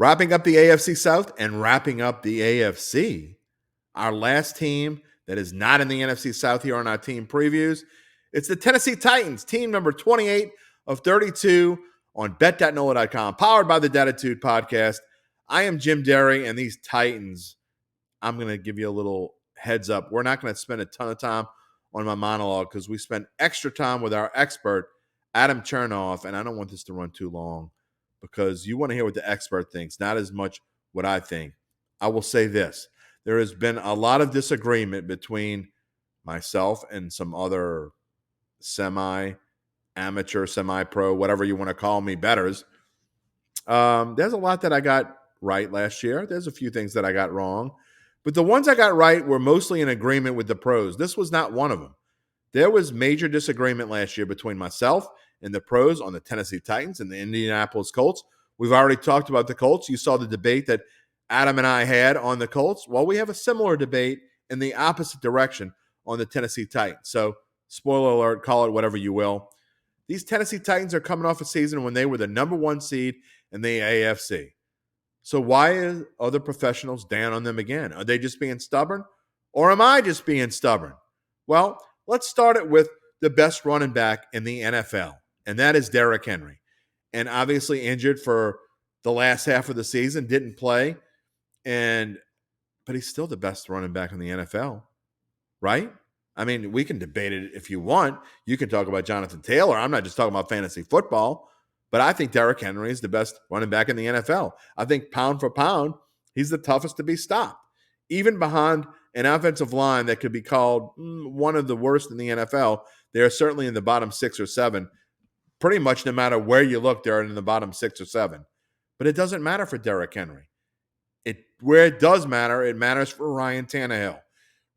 Wrapping up the AFC South and wrapping up the AFC, our last team that is not in the NFC South here on our team previews, it's the Tennessee Titans, team number 28 of 32 on bet.nola.com, powered by the Datitude Podcast. I am Jim Derry, and these Titans, I'm going to give you a little heads up. We're not going to spend a ton of time on my monologue because we spent extra time with our expert, Adam Chernoff, and I don't want this to run too long because you want to hear what the expert thinks, not as much what I think. I will say this. There has been a lot of disagreement between myself and some other semi-amateur, semi-pro, whatever you want to call me, bettors. There's a lot that I got right last year. There's a few things that I got wrong. But the ones I got right were mostly in agreement with the pros. This was not one of them. There was major disagreement last year between myself and the pros on the Tennessee Titans and the Indianapolis Colts. We've already talked about the Colts. You saw the debate that Adam and I had on the Colts. Well, we have a similar debate in the opposite direction on the Tennessee Titans. So, spoiler alert, call it whatever you will. These Tennessee Titans are coming off a season when they were the number one seed in the AFC. So why are other professionals down on them again? Are they just being stubborn? Or am I just being stubborn? Well, let's start it with the best running back in the NFL, and that is Derrick Henry. And obviously injured for the last half of the season, didn't play, but he's still the best running back in the NFL, right? I mean, we can debate it if you want. You can talk about Jonathan Taylor. I'm not just talking about fantasy football. But I think Derrick Henry is the best running back in the NFL. I think pound for pound, he's the toughest to be stopped. Even behind an offensive line that could be called one of the worst in the NFL, they're certainly in the bottom 6 or 7. Pretty much no matter where you look, they're in the bottom 6 or 7. But it doesn't matter for Derrick Henry. Where it does matter, it matters for Ryan Tannehill.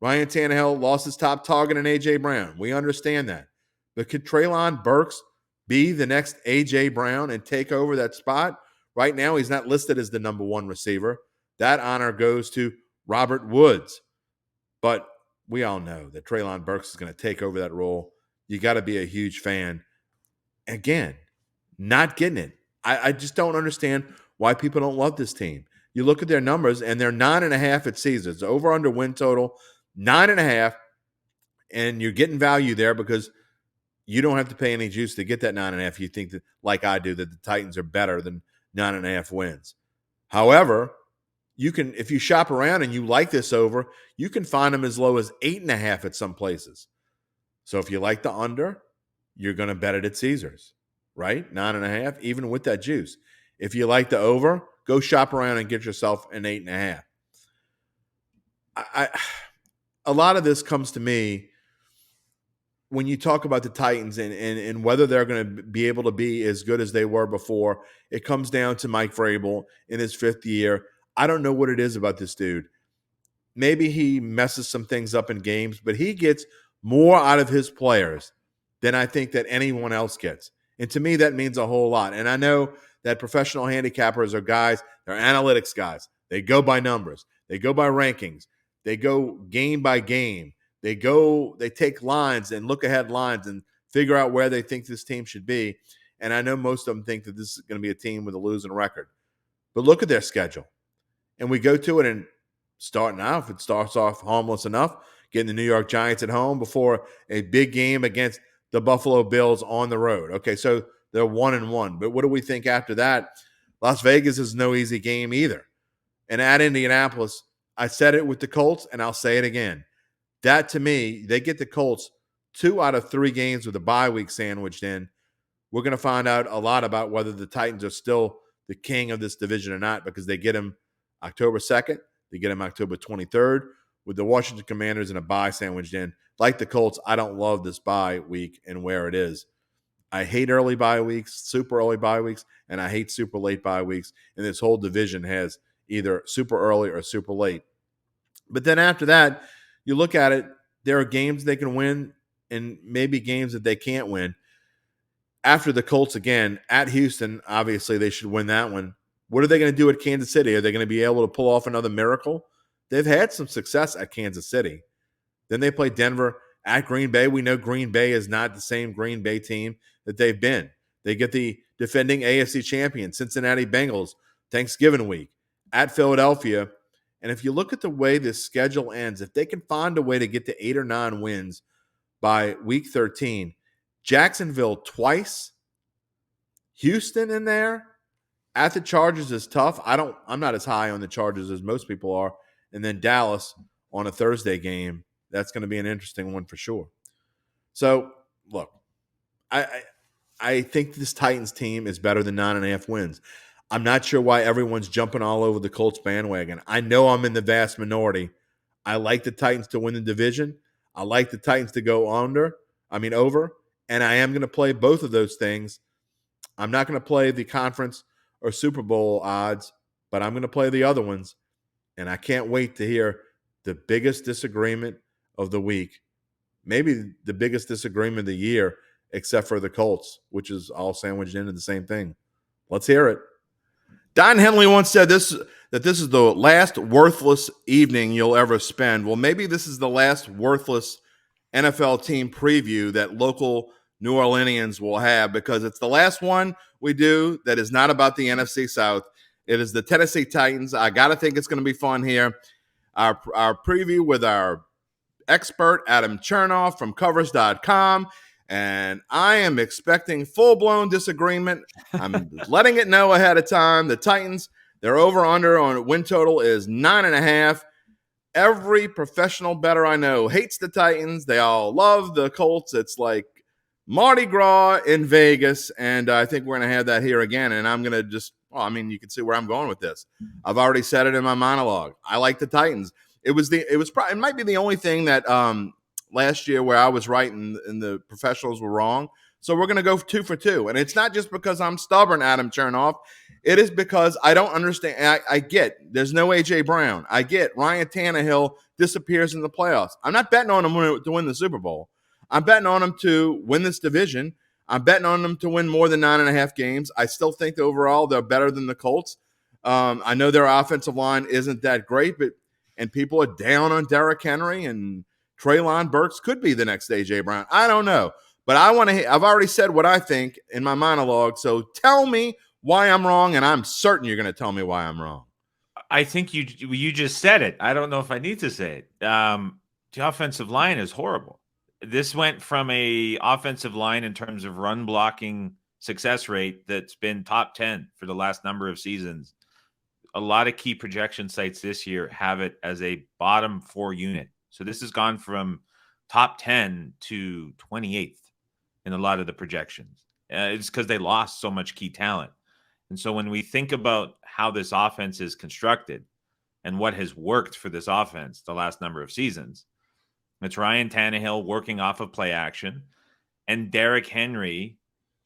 Ryan Tannehill lost his top target in A.J. Brown. We understand that. But could Treylon Burks be the next A.J. Brown and take over that spot? Right now, he's not listed as the number one receiver. That honor goes to Robert Woods. But we all know that Treylon Burks is going to take over that role. You got to be a huge fan. Again, not getting it. I just don't understand why people don't love this team. You look at their numbers, and they're 9.5 at season. It's over-under win total, 9.5, and you're getting value there because you don't have to pay any juice to get that 9.5. You think that, like I do, that the Titans are better than 9.5 wins. However, you can, if you shop around and you like this over, you can find them as low as 8.5 at some places. So if you like the under, you're going to bet it at Caesars, right? 9.5, even with that juice. If you like the over, go shop around and get yourself an 8.5. A lot of this comes to me when you talk about the Titans and whether they're going to be able to be as good as they were before. It comes down to Mike Vrabel in his 5th year. I don't know what it is about this dude. Maybe he messes some things up in games, but he gets more out of his players than I think that anyone else gets. And to me, that means a whole lot. And I know that professional handicappers are guys, they're analytics guys. They go by numbers. They go by rankings. They go game by game. They take lines and look ahead lines and figure out where they think this team should be. And I know most of them think that this is going to be a team with a losing record. But look at their schedule. And we go to it and starting off, it starts off harmless enough, getting the New York Giants at home before a big game against the Buffalo Bills on the road. Okay, so they're 1-1. But what do we think after that? Las Vegas is no easy game either. And at Indianapolis, I said it with the Colts, and I'll say it again. That, to me, they get the Colts 2 out of 3 games with a bye week sandwiched in. We're going to find out a lot about whether the Titans are still the king of this division or not, because they get them October 2nd. They get them October 23rd with the Washington Commanders and a bye sandwiched in. Like the Colts, I don't love this bye week and where it is. I hate early bye weeks, super early bye weeks, and I hate super late bye weeks. And this whole division has either super early or super late. But then after that, you look at it, there are games they can win and maybe games that they can't win. After the Colts, again, at Houston, obviously they should win that one. What are they going to do at Kansas City? Are they going to be able to pull off another miracle? They've had some success at Kansas City. Then they play Denver at Green Bay. We know Green Bay is not the same Green Bay team that they've been. They get the defending AFC champion, Cincinnati Bengals, Thanksgiving week, at Philadelphia. And if you look at the way this schedule ends, if they can find a way to get to 8 or 9 wins by week 13, Jacksonville twice, Houston in there, at the Chargers is tough. I'm not as high on the Chargers as most people are. And then Dallas on a Thursday game. That's going to be an interesting one for sure. So, look, I think this Titans team is better than 9.5 wins. I'm not sure why everyone's jumping all over the Colts bandwagon. I know I'm in the vast minority. I like the Titans to win the division. I like the Titans to go over, and I am going to play both of those things. I'm not going to play the conference or Super Bowl odds, but I'm going to play the other ones, and I can't wait to hear the biggest disagreement of the week, maybe the biggest disagreement of the year, except for the Colts, which is all sandwiched into the same thing. Let's hear it. Don Henley once said that this is the last worthless evening you'll ever spend. Well, maybe this is the last worthless NFL team preview that local New Orleanians will have, because it's the last one we do that is not about the NFC South. It is the Tennessee Titans. I got to think it's going to be fun here. Our preview with our expert, Adam Chernoff from Covers.com. And I am expecting full-blown disagreement. I'm letting it know ahead of time. The Titans, their over-under on win total is 9.5. Every professional bettor I know hates the Titans. They all love the Colts. It's like Mardi Gras in Vegas, and I think we're going to have that here again. And I'm going to you can see where I'm going with this. I've already said it in my monologue. I like the Titans. It might be the only thing that last year where I was right and the professionals were wrong. So we're going to go 2 for 2. And it's not just because I'm stubborn, Adam Chernoff. It is because I don't understand. I get there's no A.J. Brown. I get Ryan Tannehill disappears in the playoffs. I'm not betting on him to win the Super Bowl. I'm betting on him to win this division. I'm betting on them to win more than 9.5 games. I still think overall they're better than the Colts. I know their offensive line isn't that great, and people are down on Derrick Henry, and Treylon Burks could be the next A.J. Brown. I don't know. But I've already said what I think in my monologue, so tell me why I'm wrong, and I'm certain you're going to tell me why I'm wrong. I think you just said it. I don't know if I need to say it. The offensive line is horrible. This went from a offensive line in terms of run blocking success rate that's been top 10 for the last number of seasons. A lot of key projection sites this year have it as a bottom 4 unit. So this has gone from top 10 to 28th in a lot of the projections. It's because they lost so much key talent. And so when we think about how this offense is constructed and what has worked for this offense the last number of seasons, it's Ryan Tannehill working off of play action and Derrick Henry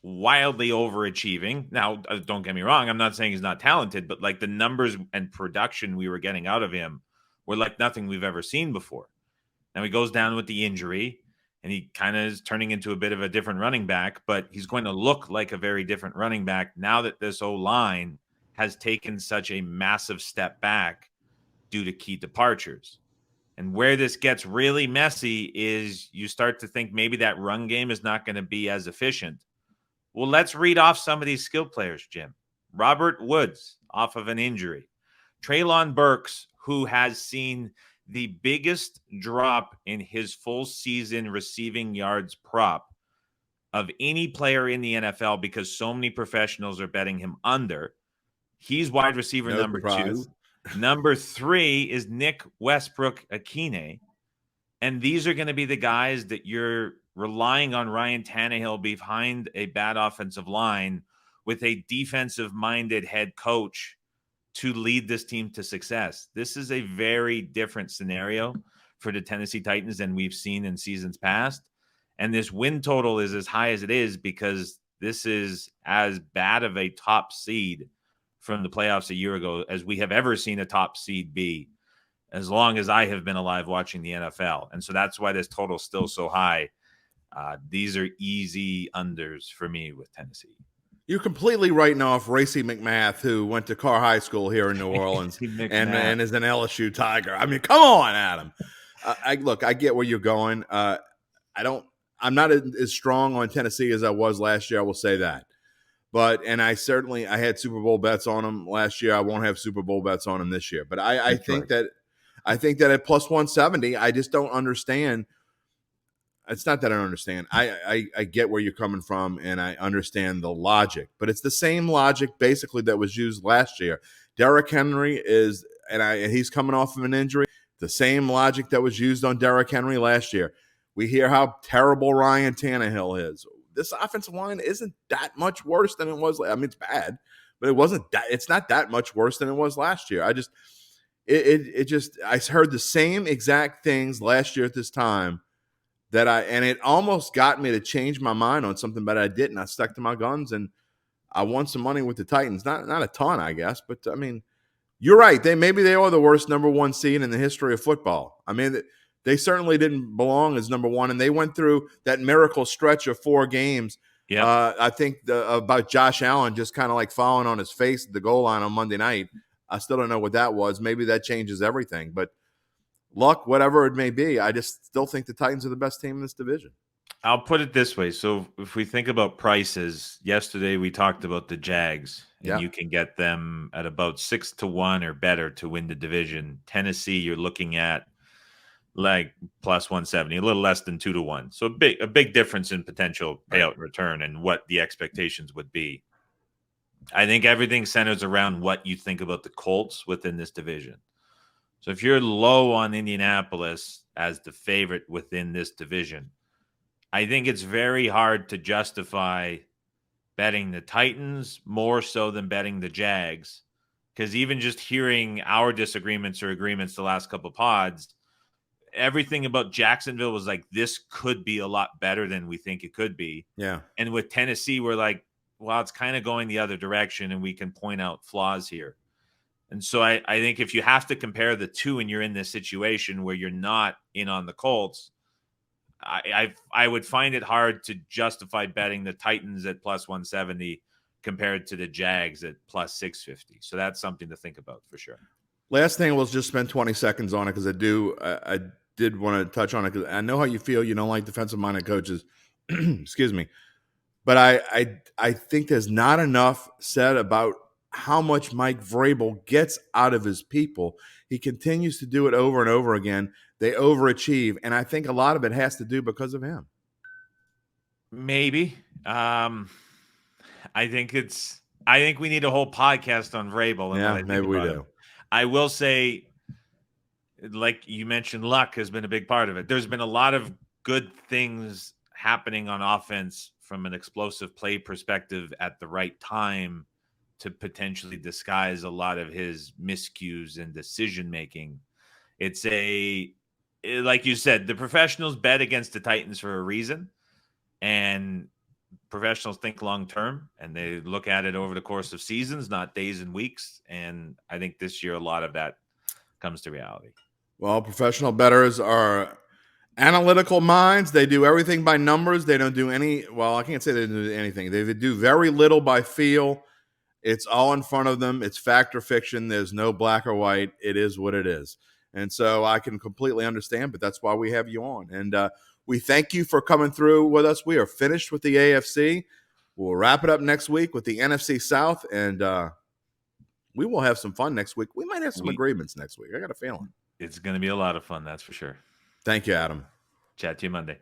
wildly overachieving. Now, don't get me wrong. I'm not saying he's not talented, but like the numbers and production we were getting out of him were like nothing we've ever seen before. Now he goes down with the injury and he kind of is turning into a bit of a different running back, but he's going to look like a very different running back now that this O-line has taken such a massive step back due to key departures. And where this gets really messy is you start to think maybe that run game is not going to be as efficient. Well, let's read off some of these skill players, Jim. Robert Woods off of an injury. Treylon Burks, who has seen the biggest drop in his full season receiving yards prop of any player in the NFL because so many professionals are betting him under. He's wide receiver number 2. Number 3 is Nick Westbrook-Akine. And these are going to be the guys that you're relying on Ryan Tannehill behind a bad offensive line with a defensive-minded head coach to lead this team to success. This is a very different scenario for the Tennessee Titans than we've seen in seasons past. And this win total is as high as it is because this is as bad of a top seed from the playoffs a year ago as we have ever seen a top seed be as long as I have been alive watching the NFL. And so that's why this total is still so high. These are easy unders for me with Tennessee. You're completely writing off Racey McMath, who went to Carr High School here in New Orleans and is an LSU Tiger. I mean, come on, Adam. I get where you're going. I'm not as strong on Tennessee as I was last year. I will say that. and I had Super Bowl bets on them last year. I won't have Super Bowl bets on them this year. But I think right. that at plus 170, I just don't understand. It's not that I don't understand. I get where you're coming from, and I understand the logic, but it's the same logic basically that was used last year. Derrick Henry and he's coming off of an injury. The same logic that was used on Derrick Henry last year. We hear how terrible Ryan Tannehill is. This offensive line isn't that much worse than it was. I mean, it's bad, but it's not that much worse than it was last year. I heard the same exact things last year at this time and it almost got me to change my mind on something, but I didn't. I stuck to my guns and I won some money with the Titans. Not a ton, I guess, but I mean, you're right. Maybe they are the worst number one seed in the history of football. I mean, they certainly didn't belong as number one, and they went through that miracle stretch of 4 games. Yep. I think about Josh Allen just kind of like falling on his face at the goal line on Monday night. I still don't know what that was. Maybe that changes everything, but luck, whatever it may be, I just still think the Titans are the best team in this division. I'll put it this way. So if we think about prices, yesterday we talked about the Jags, and you can get them at about 6-1 or better to win the division. Tennessee, you're looking at like plus 170, a little less than 2-1. So a big difference in potential payout return and what the expectations would be. I think everything centers around what you think about the Colts within this division. So if you're low on Indianapolis as the favorite within this division, I think it's very hard to justify betting the Titans more so than betting the Jags, because even just hearing our disagreements or agreements the last couple of pods, everything about Jacksonville was like, this could be a lot better than we think it could be. Yeah. And with Tennessee, we're like, well, it's kind of going the other direction and we can point out flaws here. And so I think if you have to compare the two and you're in this situation where you're not in on the Colts, I would find it hard to justify betting the Titans at plus 170 compared to the Jags at plus 650. So that's something to think about for sure. Last thing, we'll just spend 20 seconds on it because I did want to touch on it because I know how you feel. You don't like defensive-minded coaches. Excuse me. But I think there's not enough said about how much Mike Vrabel gets out of his people. He continues to do it over and over again. They overachieve, and I think a lot of it has to do because of him. Maybe. I think we need a whole podcast on Vrabel. Yeah, maybe we do. I will say, like you mentioned, luck has been a big part of it. There's been a lot of good things happening on offense from an explosive play perspective at the right time to potentially disguise a lot of his miscues and decision-making. It's like you said, the professionals bet against the Titans for a reason, and professionals think long-term, and they look at it over the course of seasons, not days and weeks. And I think this year, a lot of that comes to reality. Well, professional bettors are analytical minds. They do everything by numbers. They don't do I can't say they do anything. They do very little by feel. It's all in front of them. It's fact or fiction. There's no black or white. It is what it is. And so I can completely understand, but that's why we have you on. And we thank you for coming through with us. We are finished with the AFC. We'll wrap it up next week with the NFC South, and we will have some fun next week. We might have some agreements next week. I got a feeling. It's going to be a lot of fun, that's for sure. Thank you, Adam. Chat to you Monday.